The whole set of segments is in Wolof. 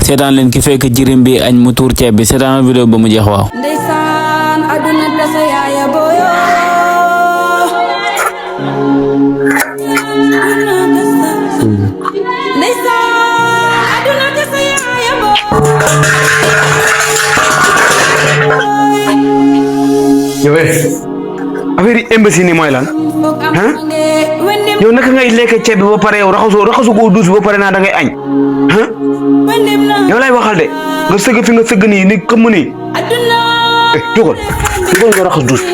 seetaan leen ki fekk jirim bi añ mu tuur ceeb bi seetaan vidéo ba mu jeex waaw. ndeysaan aduna tasa yaaya boyo ndeysaan aduna tasa yaaya boyo yow affaire yi embassy ni mooy lan yow naka ngay lekk ceeb bi ba pare yow raxasu ko douce ba pare naa da ngay añ yow lay waxal de nga sëgg fi nga sëgg nii ni këmm nii jógal nga raxas douce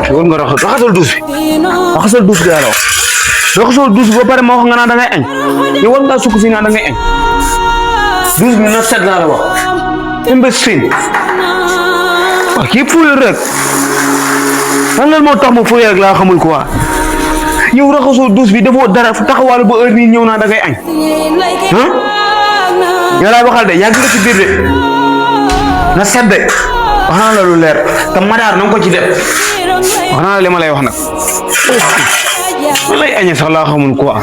jógal nga raxasal douce bi raxasal douce bi alors raxasal douce ba pare ma wax nga naa da ngay añ yow war ngaa sukk fii naa da ngay añ douce bi na set laa la wax imbécile waaw kii fuye rek lan moo tax ma fuye rek laa xamul quoi yow raxasoo douce bi defoo dara taxawaalu ba heure nii ñëw naa da ngay añ yow laay waxal de yàgg nga ci biir de na set de wax naa la lu leer te madaar na nga ko ci def wax naa la li ma lay wax nag ma lay añee sax laa xamul quoi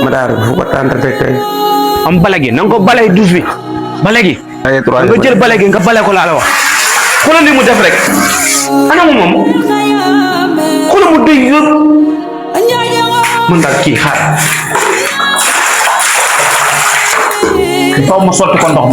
madaar fu ko tànn rek tey am bale gi na nga ko bale douce bi bale gi nga jël bale gi nga bale ko laa la wax xoolal li mu def rek ana mu moom xoolal mu dëy yëpp mën daal kii xaar faw ma sotti ko ndox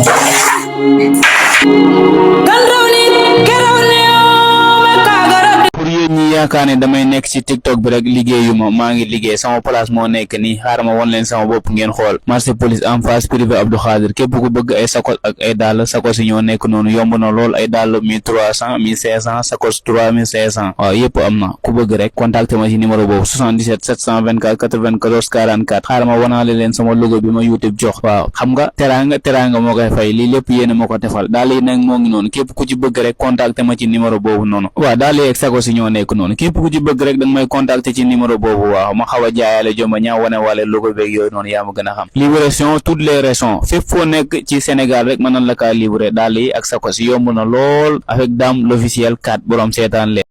pour yéen ñi yaakaar ne damay nekk ci TikTok bi rek liggéeyuma maa ngi liggéey sama place moo nekk nii xaaral ma won leen sama bopp ngeen xool marché police en face privé Abdou Khadir képp ku bëgg ay sakos ak ay dàll sakos yi ñoo nekk noonu yomb na lool ay dàll 1300 1500 sakos 3500 waaw yëpp am na ku bëgg rek contacté ma ci numéro boobu 77 724 94 44 xaaral ma wanaale leen sama logo bi ma YouTube jox waaw xam nga teraanga moo koy fay lii lépp yéen a ma ko defal daal yi nag moo ngi noonu képp ku ci bëgg rek contacté ma ci numéro boobu noonu waaw daal yi ak sakos yi ñoo nekk noonu képp ku ci bëgg rek danga may contacter ci numéro boobu waaw ma xaw a jaayaale jomba ñaa wane wale logo beeg yooyu noonu yaa ma gën a xam livraison toutes les régions fépp foo nekk ci Sénégal rek mën nañ la kaa livrer daal yi ak sakos yomb na lool avec Dame l'officiel 4 borom seetaan leen